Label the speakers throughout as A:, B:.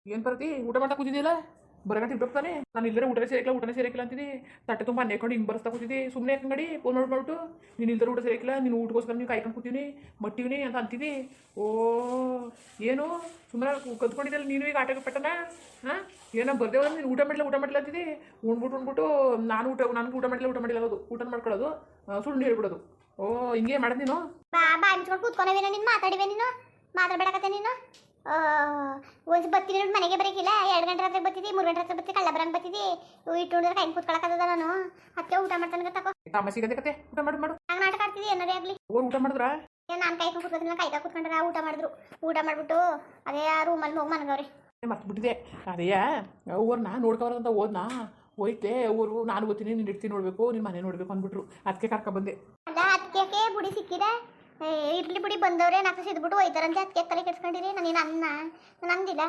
A: ಏನು ಬರತಿ ಊಟ ಮಾಡ್ತಾ ಕೂತಿದ್ದಿಲ್ಲ ಬರಗಂಟೆ ಇರ್ಬೇಕು ತಾನೆ ನಾನು ಇಲ್ಲದ್ರೆ ಊಟನೇ ಸೇರಿಕಿಲ್ಲ ಅಂತಿದ್ದೆ ತಟ್ಟೆ ತುಂಬ ನೆಕ್ಕೊಂಡು ಹಿಂಗೆ ಬರ್ಸ್ತಾ ಕೂತಿದ್ದೆ ಸುಮ್ಮನೆ ಯಾಕಂಗಡಿ ಫೋನ್ ಮಾಡ್ಬಿಟ್ಟು ನೀನು ಇಲ್ದ್ರೆ ಊಟ ಸೇರಿಕಿಲ್ಲ ನೀನು ಊಟಗೋಸ್ಕರ ನೀವು ಕಾಯ್ಕೊಂಡು ಕೂತೀವಿ ಮಟ್ಟಿವಿನಿ ಅಂತ ಅಂತಿದ್ದಿ ಓ ಏನು ಸುಮ್ಮನೆ ಕದ್ಕೊಂಡಿದ್ದಲ್ಲ ನೀನು ಈಗ ಆಟಕ್ಕೆ ಪಟ್ಟನ ಹಾಂ ಏನೋ ಬರ್ದೇವ ನೀನು ಊಟ ಮಾಡಿಲ್ಲ ಅಂತಿದ್ದಿ ಉಣ್ಬಿಟ್ಟು ನನಗೆ ಊಟ ಮಾಡಿಲ್ಲ ಅದು ಊಟ ಮಾಡ್ಕೊಳ್ಳೋದು ಸುಳ್ಳು ಹೇಳ್ಬಿಡೋದು ಓ ಹಿಂಗೆ ಮಾಡೋದು ನೀನು
B: ಬಾ ಬಾ ಅನ್ಸ್ಕೊಂಡು ಕೂತ್ಕೊಂಡವೇನೋ ನೀನು ಮಾತಾಡಿವೆ ನೀನು ಮಾತಾಡ್ಬೇಡಕತ್ತೆ ನೀನು ಒಂದು ಬತ್ತೀನಿ ನೋಡಿ ಮನೆಗೆ ಬರೋಕಿಲ್ಲ 2 ಗಂಟೆ ರಾತ್ರಿ ಬರ್ತಿದ್ದಿ 3 ಗಂಟೆ ರಾತ್ರಿ ಬರ್ತಿ ಕಳ್ಳ ಬರಂಗೆ ಬರ್ತಿದ್ದಿ ಇಟ್ಟು ನೋಡಿದ್ರೆ ಕೈ ಕೂತ್ಕೊಳಕತ್ತದ ನಾನು ಅದಕ್ಕೆ ಊಟ ಮಾಡ್ತಾನೆ ತಗೋ
A: ತಾಮಸಿಗದೆ ಕತೆ ಊಟ ಮಾಡು
B: ಹಂಗೆ ನಾಟಕ ಆಡ್ತಿದ್ದಿ ಏನಾರೇ ಆಗಲಿ
A: ಓರ್ ಊಟ ಮಾಡಿದ್ರ
B: ನಾನು ಕೈ ಕೂತ್ಕೊತೀನಿ ಕೈಗ ಕೂತ್ಕೊಂಡ್ರೆ ಊಟ ಮಾಡಿದ್ರು ಊಟ ಮಾಡ್ಬಿಟ್ಟು ಅದೇ ರೂಮಲ್ಲಿ ಹೋಗಿ ಮನ್ಗವ್ರಿ
A: ಮರ್ತ್ಬಿಟ್ಟಿದೆ ಅದೇಯ ಅವ್ರನ್ನ ನೋಡ್ಕೊಬಾರಂತ ಹೋದ್ನಾ ಹೋಯ್ತೆ ಅವರು ನಾನು ಗೊತ್ತೀನಿ ನೀನು ಇಡ್ತೀನಿ ನೋಡಬೇಕು ನಿನ್ನ ಮನೆ ನೋಡಬೇಕು ಅಂದ್ಬಿಟ್ರು ಅದಕ್ಕೆ ಕರ್ಕೊಬಂದೆ
B: ಅಲ್ಲ ಅದಕ್ಕೆ ಬುಡಿ ಸಿಕ್ಕಿದೆ ಇರ್ಲಿ ಬಿಡಿ ಬಂದವ್ರೆ ನಾಲ್ಕು ಸಿದ್ಬಿಟ್ಟು ಹೋಯ್ತಾರಂತೆ ಅದಕ್ಕೆ ತಲೆ ಕೆಡ್ಸ್ಕೊಂಡಿರಿ ನಾನೇನು ನಾನು ಅಂದಿಲ್ಲ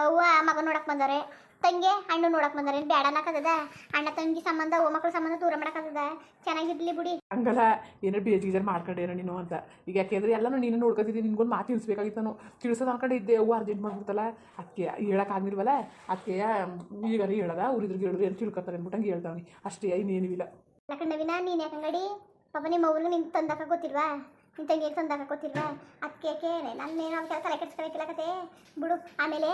B: ಅವ್ವ ಮಗ ನೋಡಕ್ಕೆ ಬಂದವ್ರೆ ತಂಗಿ ಹಣ್ಣು ನೋಡಕ್ಕೆ ಬಂದವ್ರೆ ಬೇಡ ಅನ್ನಕ್ಕದ ಅಣ್ಣ ತಂಗಿ ಸಂಬಂಧ ಓ ಮಕ್ಕಳ ಸಂಬಂಧ ದೂರ ಮಾಡೋಕ್ಕದ ಚೆನ್ನಾಗಿರ್ಲಿ ಬಿಡಿ
A: ಹಂಗಲ್ಲ ಏನಾರು ಬೇಜಾರು ಮಾಡ್ಕೊಂಡೇನೋ ನೀನು ಅಂತ ಈಗ ಯಾಕೆಂದ್ರೆ ಎಲ್ಲನೂ ನೀನು ನೋಡ್ಕೊತಿದ್ದೀನಿ ನಿನ್ಗೊಂದು ಮಾತು ತಿಳಿಸ್ಬೇಕಾಗಿತ್ತು ನಾನು ತಿಳಿಸೋದು ಅನ್ಕಡೆ ಇದ್ದೆ ಅವ್ವ ಅರ್ಜೆಂಟ್ ಮಾಡ್ಬಿಡ್ತಲ್ಲ ಅದಕ್ಕೆ ಹೇಳೋಕ್ಕಾಗಿಲ್ವಲ್ಲ ಅದಕ್ಕೆ ಈಗಾರು ಹೇಳದ ಊರಿದ್ರಿಗೆ ಹೇಳಿದ್ರು ಏನು ತಿಳ್ಕೊತಾರೆ ಅಂದ್ಬಿಟ್ಟು ಹೇಳ್ತಾವೆ ಅಷ್ಟೇ ಇನ್ನೇನು ಇಲ್ಲ
B: ಯಾಕಂಡವಿನ ನೀನು ಯಾಕಂಗಡಿ ಪಾಪ ನಿಮ್ಮ ಅವ್ರಿಗೆ ನಿಂಗೆ ತಂದಾಕ ಗೊತ್ತಿಲ್ವಾ ನಿನ್ನ ತಂಗಿಗೆ ತಂದಾಕ ಗೊತ್ತಿಲ್ವಾ ಅದಕ್ಕೆ ನನ್ನೇನು ಅವ್ರ ತಲೆ ಕೆಡ್ಸ್ಕೊಳಕಿಲ್ಲ ಕತೆ ಬಿಡು ಆಮೇಲೆ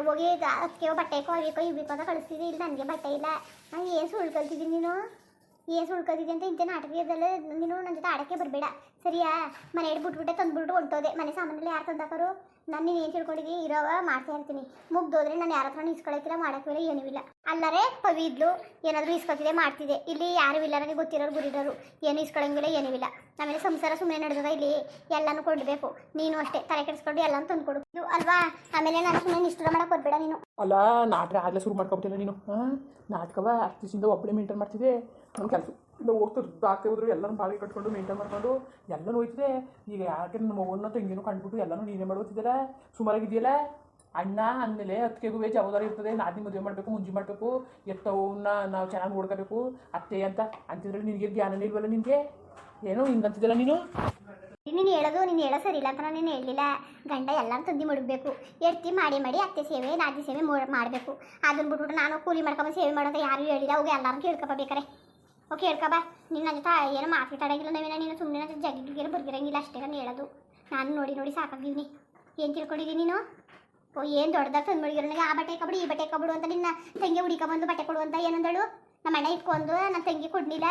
B: ಹೋಗಿ ಅದಕ್ಕೆ ಬಟ್ಟೆಕೋ ಅವಿಕೋ ಇವಿಕೋ ಅಂತ ಕಳಿಸ್ತಿದ್ದಿ ಇಲ್ಲ ನನಗೆ ಬಟ್ಟೆ ಇಲ್ಲ ನಾನು ಏನು ಸುಳ್ಳು ಕಲ್ತಿದ್ದೀನಿ ನೀನು ಏನು ಸುಳ್ಳು ಕಲ್ತಿದ್ದಿ ಅಂತ ಇಂಥ ನಾಟಕದಲ್ಲ ನೀನು ನನ್ನ ಜೊತೆ ಆಡೋಕ್ಕೆ ಬರಬೇಡ ಸರಿಯಾ ಮನೆ ಬಿಟ್ಬಿಟ್ಟೆ ತಂದುಬಿಟ್ಟು ಹೊಂಟೋದೆ ಮನೆ ಸಾಮಾನಲ್ಲಿ ಯಾರು ತಂದಾಕರು ನಾನು ನೀನು ಏನು ತಿಳ್ಕೊಂಡಿದ್ದೀನಿ ಇರೋವ ಮಾಡ್ತಾ ಇರ್ತೀನಿ ಮುಗ್ದೋದ್ರೆ ನಾನು ಯಾರ ಹತ್ರ ಇಸ್ಕೊಳಕ್ಕಿಲ್ಲ ಮಾಡೋಕ್ಕಿಲ್ಲ ಏನೂ ಇಲ್ಲ ಅಲ್ಲರೇ ಪವಿ ಇದ್ಲು ಏನಾದರೂ ಇಸ್ಕೊತಿದೆ ಮಾಡ್ತಿದೆ ಇಲ್ಲಿ ಯಾರೂ ಇಲ್ಲ ನನಗೆ ಗೊತ್ತಿರೋರು ಗುರಿರೋರು ಏನು ಇಸ್ಕೊಳಂಗಿಲ್ಲ ಏನೂ ಇಲ್ಲ ಆಮೇಲೆ ಸಂಸಾರ ಸುಮ್ಮನೆ ನಡೆದದ ಇಲ್ಲಿ ಎಲ್ಲನೂ ಕೊಡಬೇಕು ನೀನು ಅಷ್ಟೇ ತಲೆ ಕೆಡಿಸ್ಕೊಂಡು ಎಲ್ಲನೂ ತಂದುಕೊಡು ಇದು ಅಲ್ವಾ ಆಮೇಲೆ ನಾನು ಸುಮ್ಮನೆ ನಿಷ್ಠುರ ಮಾಡೋಕೆ ಬರಬೇಡ ನೀನು
A: ಅಲ್ಲ ನಾಟಕ ಆಗಲೇ ಶುರು ಮಾಡ್ಕೊಬಿಟ್ಟಿಲ್ಲ ನೀನು ನಾಟಕವ ಅಷ್ಟಿಂದ ಒಬ್ಬಳೇ ಮೇಂಟೈನ್ ಮಾಡ್ತಿದ್ದೆ ನನ್ನ ಕೆಲಸ ಇಲ್ಲ ಆಗ್ತಾ ಹೋದ್ರು ಎಲ್ಲನೂ ಬಾಳಿಗೆ ಕಟ್ಕೊಂಡು ಮೇಂಟೈನ್ ಮಾಡ್ಕೊಂಡು ಎಲ್ಲನೂ ಹೋಯ್ತಿದೆ ಈಗ ಯಾಕೆ ನಮ್ಮ ಮಗನ ತಂಗಿನೂ ಕಂಡುಬಿಟ್ಟು ಎಲ್ಲನೂ ನೀನೇ ಮಾಡೋತಿದ್ದಲ್ಲ ಸುಮಾರಾಗಿದೆಯಲ್ಲ ಅಣ್ಣ ಅಂದಮೇಲೆ ಅದಕ್ಕೆಗೂ ಜವಾಬ್ದಾರಿ ಇರ್ತದೆ ನಾದಿನ ಮದುವೆ ಮಾಡಬೇಕು ಮುಂಜಿ ಮಾಡಬೇಕು ಎತ್ತವನ್ನ ನಾವು ಚೆನ್ನಾಗಿ ನೋಡ್ಕೋಬೇಕು ಅತ್ತೆ ಅಂತ ಅಂತಿದ್ರೆ ನಿನಗೆ ಜ್ಞಾನನೇ ಇಲ್ವಲ್ಲ ನಿನಗೆ ಏನೋ ಹಿಂಗಂತಿದ್ದಲ್ಲ ನೀನು
B: ನೀನು ಹೇಳೋ ಸರಿ ಇಲ್ಲ ಅಂತ ನಾನು ಹೇಳಲಿಲ್ಲ ಗಂಡ ಎಲ್ಲರೂ ತಂದಿ ಮಡಗಬೇಕು ಎಡ್ತಿ ಮಾಡಿ ಅತ್ತೆ ಸೇವೆ ನಾದಿ ಸೇವೆ ಮಾಡಬೇಕು ಅದನ್ನ ಬಿಟ್ಬಿಟ್ಟು ನಾನು ಕೂಲಿ ಮಾಡ್ಕೊಂಬ ಸೇವೆ ಮಾಡೋದು ಯಾರು ಹೇಳಿಲ್ಲ ಅವಾಗ ಎಲ್ಲರೂ ಕೇಳ್ಕೊಬೇಕಾರೆ ಓಕೆ ಹೇಳ್ಕೊಬಾ ನೀನು ನನ್ನ ಜೊತೆ ಏನೋ ಮಾತಾಡೋಂಗಿಲ್ಲ ನವೀನ ನೀನು ಸುಮ್ಮನೆ ನನ್ನ ಜಗ್ಗಿಗೆ ಬರ್ಗಿರಂಗಿಲ್ಲ ಅಷ್ಟೇ ನಾನು ಹೇಳೋದು ನಾನು ನೋಡಿ ಸಾಕಾಗಿದ್ದೀನಿ ಏನು ತಿಳ್ಕೊಂಡಿದ್ದೀನಿ ನೀನು ಓ ಏನು ದೊಡ್ಡದಾಗ ತಂದು ಮಡಗಿರೋ ನನಗೆ ಆ ಬಟ್ಟೆ ಕಬಡಿ ಈ ಬಟ್ಟೆ ಕಬಡು ಅಂತ ನಿನ್ನ ತಂಗಿ ಹುಡಿಕೊಂಬಂದು ಬಟ್ಟೆ ಕೊಡು ಅಂತ ಏನಂದಳು ನಮ್ಮ ಅಣ್ಣ ಇಟ್ಕೊಂಡು ನನ್ನ ತಂಗಿ ಕೊಡ್ನಿಲ್ಲ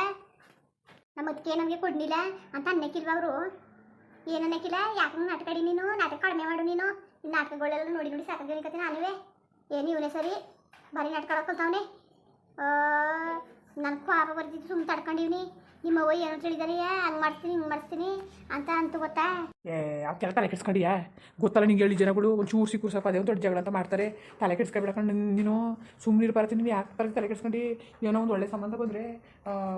B: ನಮ್ಮ ಅದಕ್ಕೆ ನಮಗೆ ಕೊಡ್ನಿಲ್ಲ ಅಂತ ಅನ್ನಕ್ಕಿಲ್ವ ಅವರು ಏನು ಅನ್ನಕ್ಕಿಲ್ಲ ಯಾಕೆ ನಾಟಕ ಆಡಿ ನೀನು ನಾಟಕ ಕಡಿಮೆ ಮಾಡು ನೀನು ನಿನ್ನ ನಾಟಕಗಳೆಲ್ಲ ನೋಡಿ ಸಾಕಾಗಿರಿಕತ್ತೆ ನಾನುವೇ ಏನು ಇವನೇ ಸರಿ ಬರೀ ನಾಟಕ ಆಡೋಕ್ಕಂತವನೇ ನನ್ನ ಪಾಪ ಬರ್ತಿದ್ದು ಸುಮ್ಮನೆ ತಡ್ಕೊಂಡಿವ್ನಿ ನಿಮ್ಮ ಅವ್ವ ಏನೋ ತಿಳಿದಾರೆ ಹಂಗೆ ಮಾಡ್ತೀನಿ ಹಿಂಗೆ ಮಾಡಿಸ್ತೀನಿ ಅಂತ ಅಂತು ಗೊತ್ತಾ
A: ಅವಕ್ಕೆಲ್ಲ ತಲೆ ಕೆಡ್ಸ್ಕೊಂಡಿಯಾ ಗೊತ್ತಲ್ಲ ನಿಂಗೆ ಹೇಳಿ ಜನಗಳು ಒಂಚೂರು ಸಿಕ್ಕರು ಸ್ವಲ್ಪ ಅದೇ ಒಂದು ದೊಡ್ಡ ಜಗಳ ಅಂತ ಮಾಡ್ತಾರೆ ತಲೆ ಕೆಡ್ಸ್ಕೊಬಿಡ್ಕೊಂಡು ನೀನು ಸುಮ್ಮನೆ ಇರ್ಬಾರ್ದು ನೀವು ಯಾಕೆ ಬರೋದು ತಲೆ ಕೆಡ್ಸ್ಕೊಂಡು ಏನೋ ಒಂದು ಒಳ್ಳೆ ಸಂಬಂಧ ಬಂದರೆ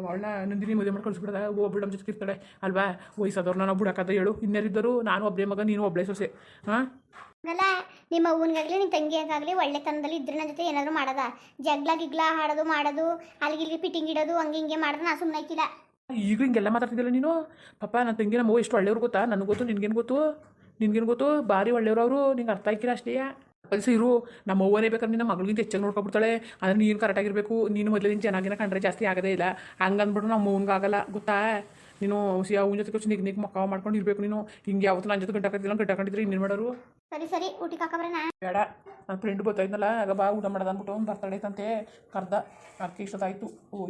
A: ಅವಳನ್ನ ನಂದಿನಿ ಮದುವೆ ಮಾಡಿ ಕಳಿಸ್ಬಿಡೋದ ಒಬ್ಬಳು ನಮ್ಮ ಜೊತೆ ಇರ್ತಾಳೆ ಅಲ್ವಾ ವಯಸ್ಸಾದವ್ರನ್ನ ನಾವು ಬಿಡೋಕ್ಕದ ಹೇಳು ಇನ್ನೇರಿದ್ದರು ನಾನು ಒಬ್ಬಳೇ ಮಗ ನೀನು ಒಬ್ಬಳೇ ಸೊಸೆ ಹಾಂ
B: ಅಲ್ಲ ನಿಮ್ಮ ಅವ್ವನಿಗಾಗಲಿ ನಿಮ್ಮ ತಂಗಿಯಾಗಲಿ ಒಳ್ಳೆತನದಲ್ಲಿ ಇದ್ರೆ ನನ್ನ ಜೊತೆ ಏನಾದರೂ ಮಾಡೋದ ಗಿಗ್ಲ ಮಾಡೋದು ಅಲ್ಲಿಗೆ ಪಿಟ್ಟಿಂಗ್ ಇಡೋದು ಹಂಗೆ ಹಿಂಗೆ ಮಾಡಿದ್ರೆ ನಾ ಸುಮ್ಮನೆ ಆಯ್ತಿಲ್ಲ
A: ಈಗ ಹಿಂಗೆಲ್ಲ ಮಾತಾಡ್ತಿದ್ದಿಲ್ಲ ನೀನು ಪಾಪ ನನ್ನ ತಂಗಿ ನಮ್ಮ ಎಷ್ಟು ಒಳ್ಳೆಯವ್ರು ಗೊತ್ತಾ ನನಗೆ ಗೊತ್ತು ನಿನ್ಗೇನು ಗೊತ್ತು ಭಾರಿ ಒಳ್ಳೆಯವರು ಅವರು ನಿಂಗೆ ಅರ್ಥ ಆಗಿಲ್ಲ ಅಷ್ಟೇ ಕಲಿಸಿ ಇರು ನಮ್ಮ ಅವ್ವನೇ ಬೇಕಾದ್ರೆ ನಿನ್ನ ಮಗಳಿಗಿಂತ ಹೆಚ್ಚಾಗಿ ನೋಡ್ಕೊಬಿಡ್ತಾಳೆ ಅಂದರೆ ನೀನು ಕರೆಕ್ಟಾಗಿರಬೇಕು ನೀನು ಮೊದಲಿನ ಚೆನ್ನಾಗಿನ ಕಂಡ್ರೆ ಜಾಸ್ತಿ ಆಗೋದೇ ಇಲ್ಲ ಹಂಗಂದ್ಬಿಟ್ಟು ನಮ್ಮ ಅವ್ವನಿಗಾಗಲ್ಲ ಗೊತ್ತಾ ನೀನು ಅವ್ನ ಜೊತೆ ಕೂತು ನಿಗ್ ಮಕ್ಕ ಮಾಡ್ಕೊಂಡು ಇರಬೇಕು ನೀನು ಹಿಂಗೆ ಯಾವತ್ತು ನನ್ನ ಜೊತೆ ಗಂಟಾಕೊಂಡಿದ್ರೆ ಇನ್ನೇನು ಮಾಡೋರು
B: ಸರಿ ಊಟಕ್ಕೆ ಹಾಕಬ್ರಣ
A: ಬೇಡ ನನ್ನ ಫ್ರೆಂಡ್ ಗೊತ್ತಾಯ್ತಲ್ಲ ಆಗ ಬಾ ಊಟ ಮಾಡೋದು ಅಂದ್ಬಿಟ್ಟು ಅವ್ನು ಬರ್ತಡೈತಂತೆ ಕರ್ದ ಅದಕ್ಕೆ ಇಷ್ಟೊತ್ತಾಯಿತು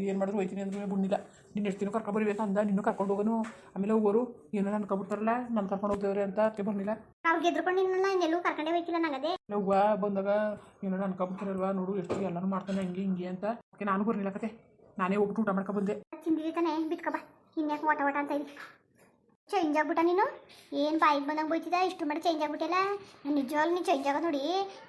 A: ಏನು ಮಾಡಿದ್ರು ಹೋಯ್ತೀನಿ ಅಂದ್ರೆ ಬುಣ್ಣಿಲ್ಲ ನಿನ್ನ ಎಷ್ಟು ದಿನ ಕರ್ಕೊಬರ್ಬೇಕು ಅಂದ ನಿನ್ನೂ ಕರ್ಕೊಂಡು ಹೋಗೋನು ಆಮೇಲೆ ಹೋಗೋರು ಏನೋ ಅನ್ಕೊಬಿಡ್ತಾರಲ್ಲ ನಾನು ಕರ್ಕೊಂಡು ಹೋಗ್ತೇವ್ರೆ ಅಂತ ಅದಕ್ಕೆ ಬರ್ಲಿಲ್ಲ
B: ಅವ್ರಿಗೆ ಎದ್ರುಕೊಂಡಿಲ್ಲ ಇನ್ನೆಲ್ಲೂ ಕರ್ಕೊಂಡೇ ಹೋಯ್ತಿಲ್ಲ ನನಗದೇ
A: ಹೂವು ಬಂದಾಗ ಏನೋ ಅನ್ಕೊಬಿಡ್ತಾರಲ್ವ ನೋಡು ಎಷ್ಟು ಎಲ್ಲನೂ ಮಾಡ್ತಾನೆ ಹಿಂಗೆ ಅಂತ ಅದಕ್ಕೆ ನಾನು ಬರ್ಲಿಲ್ಲ ಕತೆ ನಾನೇ ಹೋಗ್ಬಿಟ್ಟು ಊಟ ಮಾಡ್ಕೊಬಂದೆ
B: ತಿಂದಿದ್ದೆ ತಾನೆ ಬಿಟ್ಕೊಬ ಇನ್ಯಾಕೆ ಓಟ ಅಂತ ಇದೆ ಚೇಂಜ್ ಆಗ್ಬಿಟ್ಟ ನೀನು ಏನು ಬಾಯಿಗೆ ಬಂದಂಗೆ ಬೋಯ್ತಿದ್ದ ಇಷ್ಟು ಮಾಡಿ ಚೇಂಜ್ ಆಗ್ಬಿಟ್ಟಿಲ್ಲ ನಿಜವಾಗ್ಲೂ ನೀನು ಚೇಂಜ್ ಆಗೋ ನೋಡಿ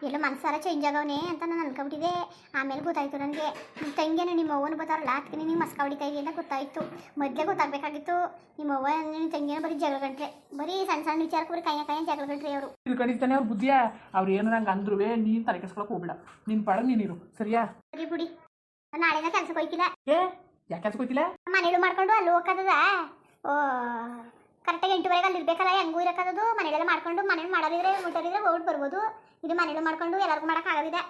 B: ಎಲ್ಲ ಮನಸಾರ ಚೇಂಜ್ ಆಗವನೇ ಅಂತ ನಾನು ಅನ್ಕೊಬಿಟ್ಟಿದ್ದೆ ಆಮೇಲೆ ಗೊತ್ತಾಯ್ತು ನನಗೆ ನಿಮ್ಮ ತಂಗಿನ ನಿಮ್ಮ ಅವ್ವನ ಬರ್ತಾರಲ್ಲ ಅದಕ್ಕೆ ನೀವು ಮಸ್ಕ ಹೊಡಿತಾ ಇದೆಯಲ್ಲ ಗೊತ್ತಾಯಿತು ಮೊದಲೇ ಗೊತ್ತಾಗಬೇಕಾಗಿತ್ತು ನಿಮ್ಮ ಅವ್ವ ನಿಮ್ಮ ತಂಗಿನ ಬರೀ ಜಗಳ ಗಂಟ್ರೆ ಬರೀ ಸಣ್ಣ ವಿಚಾರಕ್ಕೆ ಬರೀ ಕೈಯ ಜಗಳ ಗಂಟ್ರೆ ಅವರು
A: ತಿಳ್ಕೊಂಡಿರ್ತಾನೆ ಅವ್ರ ಬುದ್ಧಿಯಾ ಅವ್ರು ಏನು ನಂಗೆ ಅಂದ್ರು ನೀನು ತಲೆ ಕೆಡ್ಸ್ಕೊಳಕ್ಕೆ ಹೋಗ್ಬೇಡ ನಿನ್ನ ಪಾಡ ನೀನಿರು ಸರಿಯಾ
B: ಸರಿ ಬಿಡಿ ನಾಳೆನ ಕೆಲ್ಸಕ್ಕೆ ಹೋಯ್ತಿಲ್ಲ
A: ಯಾಕೆ ಕೆಲ್ಸಕ್ಕೆ ಹೋಯ್ತಿಲ್ಲ
B: ಮನೇಲು ಮಾಡ್ಕೊಂಡು ಅಲ್ಲಿ ಹೋಗೋದ ಓ ಕರೆಕ್ಟಾಗಿ 8 ಗಂಟೆಗೆ ಅಲ್ಲಿ ಇರಬೇಕಲ್ಲ ಹೆಂಗೂ ಇರೋಕ್ಕದು ಮನೆಯೆಲ್ಲ ಮಾಡ್ಕೊಂಡು ಮನೇಲಿ ಮಾಡೋದಿದ್ರೆ ಊಟರಿದ್ರೆ ಹೋಗ್ಬಿಟ್ಟು ಬರ್ಬೋದು ಇದು ಮನೇಲಿ ಮಾಡ್ಕೊಂಡು ಎಲ್ಲರಿಗೂ ಮಾಡೋಕ್ಕಾಗೋದಿದೆ.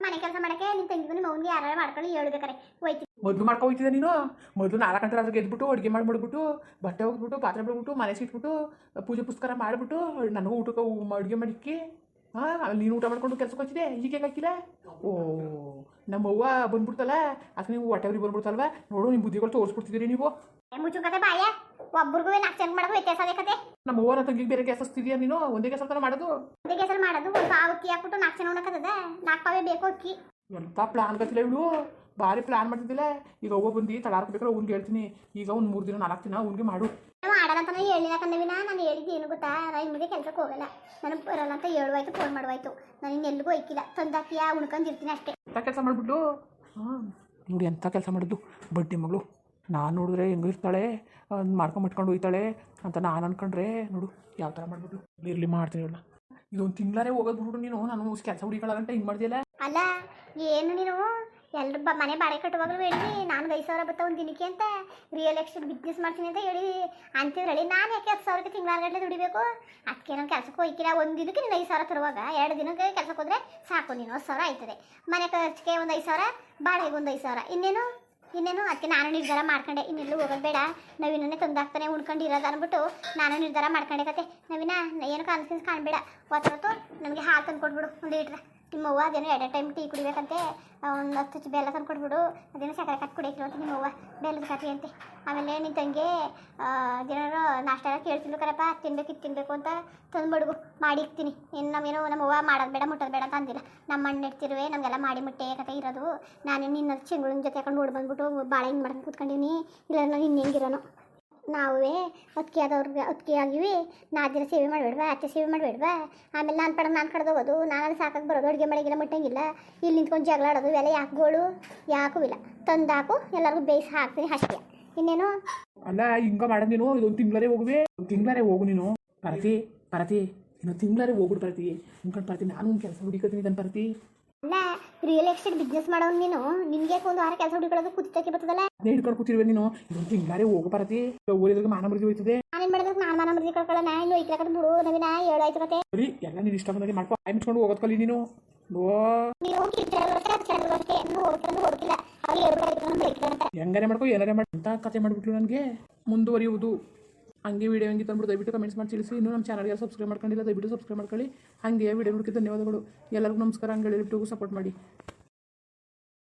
B: ಮನೆ ಕೆಲಸ ಮಾಡೋಕ್ಕೆ ನಿನ್ನ ತಂಗಿಗೂ ನಿಮ್ಮ ಅವ್ನಿಗೆ ಯಾರು ಮಾಡ್ಕೊಳ್ಳಿ ಹೇಳ್ಬೇಕಾರೆ ಹೋಯ್ತು.
A: ಮೊದಲು ಮಾಡ್ಕೊಯ್ತಿದ್ದೆ ನೀನು. ಮೊದಲು 4 ಗಂಟೆ ರಾತ್ರಿಗೆ ಎದ್ಬಿಟ್ಟು ಅಡುಗೆ ಮಾಡಿಬಿಟ್ಟು ಬಟ್ಟೆ ಹೋಗ್ಬಿಟ್ಟು ಪಾತ್ರೆ ಬಿಡ್ಬಿಟ್ಟು ಮನೆ ಸಿಟ್ಬಿಟ್ಟು ಪೂಜೆ ಪುಸ್ತಕ ಮಾಡಿಬಿಟ್ಟು ನನಗೂ ಊಟಕ್ಕೆ ಅಡುಗೆ ಮಾಡಿಕ್ಕಿ ಆಮೇಲೆ ನೀನು ಊಟ ಮಾಡ್ಕೊಂಡು ಕೆಲ್ಸಕ್ಕೆ ಹೋಗ್ತಿದ್ದೆ. ಈಗ ಹೇಗೆ ಹಾಕಿಲ್ಲ? ಓ ನಮ್ಮವ್ವ ಬಂದ್ಬಿಡ್ತಲ್ಲ ಅದಕ್ಕೆ ನೀವು ಹೊಟ್ಟೆವ್ರಿಗೆ ಬಂದ್ಬಿಡ್ತಲ್ವ ನೋಡು ನಿಮ್ಮ ಬುದ್ಧಿಗಳು ತೋರಿಸ್ಬಿಡ್ತಿದ್ದೀರಿ ನೀವು.
B: ಮುಚ್ಚು ಕತೆ ಬಾಯ ಒಬ್ಬರಿಗೂ 4 ಜನ ಮಾಡೋದು ವ್ಯತ್ಯಾಸ ಅದೇ ಕತೆ.
A: ನಮ್ಮವ್ವ ನನ್ನ ತಂಗಿಗೆ ಬೇರೆ ಗ್ಯಾಸ್ ಹಚ್ತಿದ್ಯಾ ನೀನು? ಒಂದೇ ಗ್ಯಾಸ್ ಅಂತ ಮಾಡೋದು?
B: ಒಂದೇ ಗ್ಯಾಸಲ್ಲಿ ಮಾಡೋದು. ಒಂದು ಪಾವು ಅಕ್ಕಿ ಹಾಕ್ಬಿಟ್ಟು 4 ಜನ ಉಣ್ಣಕ್ಕದ 4 ಪಾವೇ ಬೇಕು ಅಕ್ಕಿ.
A: ಎಂಥ ಪ್ಲಾನ್ ಗೊತ್ತಿಲ್ಲ ಇವಳು, ಭಾರಿ ಪ್ಲಾನ್ ಮಾಡ್ತಿದ್ದಿಲ್ಲ. ಈಗ ಅವ್ವ ಬಂದು ತಡ ಹಾಕ್ಬೇಕಾದ್ರೆ ಅವ್ನಿಗೆ ಹೇಳ್ತೀನಿ. ಈಗ ಒಂದು 3 ದಿನ 4 ದಿನ ಅವ್ನಿಗೆ ಮಾಡು.
B: ನಾವು ಆಡಲ್ಲ ಅಂತ ಹೇಳಿಲ್ಲ ಕಣ್ಣವಿನ. ನಾನು ಹೇಳಿದ್ದು ಏನು ಗೊತ್ತಾ, ನಾನು ಇನ್ಮೇಲೆ ಕೆಲಸಕ್ಕೆ ಹೋಗಲ್ಲ, ನನಗೆ ಬರಲ್ಲ ಅಂತ ಹೇಳುವಾಯ್ತು, ಫೋನ್ ಮಾಡುವಾಯ್ತು. ನಾನು ಇನ್ನೆಲ್ಲಿಗೂ ಹೋಯ್ಕಿಲ್ಲ, ತಂದಾಕಿಯ ಉಣ್ಕೊಂಡಿರ್ತೀನಿ ಅಷ್ಟೇ.
A: ಎಂಥ ಕೆಲಸ ಮಾಡಿಬಿಟ್ಟು ನೋಡಿ ಎಂಥ ಕೆಲಸ ಮಾಡಿದ್ದು ಬಡ್ಡಿ ಮಗಳು. ನಾನು ನೋಡಿದ್ರೆ ಹೆಂಗಿರ್ತಾಳೆ ಮಾಡ್ಕೊಂಡು ಹೋಯ್ತಾಳೆ ಅಂತ ನಾನು ಅನ್ಕೊಂಡ್ರೆ ನೋಡು ಯಾವ ಥರ ಮಾಡಿಬಿಟ್ಲು. ಇರಲಿ ಮಾಡ್ತೀನಿ ಇವಳನ್ನ. ಇದೊಂದು ತಿಂಗಳೇ ಹೋಗೋದು ಬಿಟ್ಬಿಡು ನೀನು. ನಾನು ಕೆಲಸ ಹುಡುಗಿಗಳಂತ ಹಿಂಗೆ ಮಾಡ್ದಿಲ್ಲ.
B: ಅಲ್ಲ ಏನು ನೀನು ಎಲ್ಲರೂ ಮನೆ ಬಾಡಿಗೆ ಕಟ್ಟುವಾಗಲೂ ಹೇಳಿ ನಾನು 5,000 ಬತ್ತ ಒಂದು ದಿನಕ್ಕೆ ಅಂತ ರಿಯಲ್ ಎಸ್ಟೇಟ್ ಬಿಸ್ನೆಸ್ ಮಾಡ್ತೀನಿ ಅಂತ ಹೇಳಿ ಅಂತಿದ್ರಳಿ. ನಾನು ಯಾಕೆ 10,000ಕ್ಕೆ ತಿಂಗಳಾರು ಗಂಟೆ ದುಡಿಬೇಕು? ಅದಕ್ಕೆ ನಾನು ಕೆಲಸಕ್ಕೆ ಹೋಯ್ಕಿಲ್ಲ. ಒಂದು ದಿನಕ್ಕೆ ನೀನು 5,000 ತರುವಾಗ 2 ದಿನಕ್ಕೆ ಕೆಲಸಕ್ಕೆ ಹೋದರೆ ಸಾಕು, ನೀನು 10,000 ಆಯ್ತದೆ. ಮನೆ ಖರ್ಚಿಗೆ ಒಂದು 5,000, ಬಾಡಿಗೆಗೆ ಒಂದು 5,000. ಇನ್ನೇನು ಅದಕ್ಕೆ ನಾನು ನಿರ್ಧಾರ ಮಾಡ್ಕೊಂಡೆ ಇನ್ನೆಲ್ಲೂ ಹೋಗೋದು ಬೇಡ, ನವೀನನ್ನೇ ತಂದಾಕ್ತಾನೆ ಉಣ್ಕೊಂಡಿರೋದು ಅಂದ್ಬಿಟ್ಟು ನಾನು ನಿರ್ಧಾರ ಮಾಡ್ಕೊಂಡೆ. ಕತೆ ನವೀನ ಏನು ಕನ್ಫ್ಯೂಸ್ ಕಾಣಬೇಡ. ಹೊತ್ತು ನಮಗೆ ಹಾಲು ತಂದು ಕೊಟ್ಬಿಡು ಒಂದು ಲೀಟ್ರ್. ನಿಮ್ಮವ್ವ ಅದೇನೋ 2 ಟೈಮ್ ಟೀ ಕುಡಿಬೇಕಂತೆ, ಒಂದು 10 ಹಚ್ಚು ಬೆಲ್ಲ ತಂದು ಕೊಟ್ಬಿಡು. ಅದೇನೋ ಸಕ್ಕರೆ ಕಟ್ಟು ಕುಡಿಯೋಕಿಲ್ಲ ಅಂತ ನಿಮ್ಮವ್ವ ಬೆಲ್ಲದ ಕಥೆ ಅಂತೆ. ಆಮೇಲೆ ನಿನ್ನ ತಂಗಿ ಅದೇನಾರು ನಾಷ್ಟ ಎಲ್ಲ ಕೇಳ್ತಿಲ್ಲ ಕರಪ್ಪ, ತಿನ್ಬೇಕು ಇದು ತಿನ್ನಬೇಕು ಅಂತ ತಂದುಬಿಡ್ಗು ಮಾಡಿ ಇಕ್ತೀನಿ. ಇನ್ನು ನಾವೇನೋ ನಮ್ಮವ್ವ ಮಾಡೋದು ಬೇಡ ಮುಟ್ಟೋದು ಬೇಡ ಅಂತ ಅಂದಿಲ್ಲ. ನಮ್ಮ ಮಣ್ಣು ಇಡ್ತಿರುವೆ ನಮಗೆಲ್ಲ ಮಾಡಿ ಮುಟ್ಟೆ ಕತೆ ಇರೋದು. ನಾನು ನಿನ್ನ ಚಿಂಗಳಿನ ಜೊತೆ ಹಾಕೊಂಡು ನೋಡಿ ಬಂದ್ಬಿಟ್ಟು ಭಾಳ ಹಿಂಗೆ ಮಾಡ್ಕೊಂಡು ಕೂತ್ಕೊಂಡಿನಿ. ಇಲ್ಲ ನಾನು ಇನ್ನು ಹೆಂಗಿರೋನು ನಾವೇ ಅದಕ್ಕೆ ಆಗಿವಿ. 4 ದಿನ ಸೇವೆ ಮಾಡಬೇಡ್ವಾ, ಅತ್ತೆ ಸೇವೆ ಮಾಡಬೇಡ್ವಾ. ಆಮೇಲೆ ನಾನು ಪಡ ನಾನು ಕಡ್ದು ಹೋಗೋದು, ನಾನು ಸಾಕಾಗಿ ಬರೋದು, ಅಡುಗೆ ಮಾಡಿಗಿಲ್ಲ ಮಟ್ಟಂಗಿಲ್ಲ. ಇಲ್ಲಿ ನಿಂತ್ಕೊಂಡು ಜಗಳ ಆಡೋದು ಇವೆಲ್ಲ ಯಾಕೆಗಳು ಯಾಕೂ ಇಲ್ಲ. ತಂದಾಕು ಎಲ್ಲರಿಗೂ ಬೇಯಿಸಿ ಹಾಕ್ತೀನಿ ಅಷ್ಟೇ. ಇನ್ನೇನು
A: ಅಲ್ಲ ಹಿಂಗೆ ಮಾಡೋದು ನೀನು. ಇದೊಂದು ತಿಂಗಳೇ ಹೋಗುವೆ, ಒಂದು ತಿಂಗಳೇ ಹೋಗು ನೀನು. ಪರತಿ ಇನ್ನೊಂದು ತಿಂಗಳೇ ಹೋಗ್ಬಿಡು ಪರತಿ. ಹಿಂಕೊಂಡು ಪರತಿ ನಾನು ಒಂದು ಕೆಲಸ ಹುಡುಕತ್ತೀನಿ ಇದನ್ನು ಪರತಿ.
B: ಅಲ್ಲ ರಿಯಲ್ ಎಸ್ಟೇಟ್ ಬಿಸ್ನೆಸ್ ಮಾಡೋನು ನೀನು, ನಿನಗೆ ಒಂದು ವಾರ ಕೆಲಸ ಹುಡುಕೊಳ್ಳೋದು ಕುತ್ತಕ್ಕೆ ಬರ್ತದಲ್ಲ.
A: ಅದೇ ಹಿಡ್ಕೊಂಡು ಕೂತಿರುವೆ ನೀನು. ಇದೊಂದು ತಿಂಗಳೇ ಹೋಗು ಪರತಿ. ಊರಿದ್ರೆ ಮಾನ ಮರ್ದಿ ಹೋಯ್ತದೆ.
B: ನಾನೇನು ಮಾಡಿದ್ರೆ ನಾನು ಮಾನ ಮರ್ದಿ ಕಳ್ಕೊಳ್ಳೋಣ. ಇನ್ನು ಐಕ್ಲ ಕಡೆ ಬಿಡು ನವೀನ, ಹೇಳಾಯ್ತು ಕತೆ.
A: ಸರಿ ಎಲ್ಲ ನೀನು ಇಷ್ಟ ಬಂದಾಗೆ ಮಾಡ್ಕೊ. ಆಯ್ ಮುಚ್ಕೊಂಡು ಹೋಗೋದು ಕಲಿ ನೀನು. ಹೆಂಗಾರೆ ಮಾಡ್ಕೊ ಏನಾರೇ ಮಾಡಿ ಅಂತ ಕತೆ ಮಾಡಿಬಿಟ್ಲು ನನಗೆ. ಮುಂದುವರಿಯುವುದು ಹಂಗೆ ವೀಡಿಯೋ ಹೆಂಗೆ ತಂದ್ಬಿಟ್ಟು ದಯವಿಟ್ಟು ಕಮೆಂಟ್ಸ್ ಮಾಡಿ ತಿಳಿಸಿ. ಇನ್ನೂ ನಮ್ಮ ಚಾನಲ್ಗೆ ಸಬ್ಸ್ಕ್ರೈಬ್ ಮಾಡ್ಕೊಂಡಿಲ್ಲ ದಯವಿಟ್ಟು ಸಬ್ಸ್ಕ್ರೈಬ್ ಮಾಡ್ಕೊಳ್ಳಿ. ಹಾಗೆ ವೀಡಿಯೋ ನೋಡೋಕ್ಕೆ ಧನ್ಯವಾದಗಳು. ಎಲ್ಲರಿಗೂ ನಮಸ್ಕಾರ. ಹಂಗೆ ಹೇಳಿಬಿಟ್ಟು ಸಪೋರ್ಟ್ ಮಾಡಿ.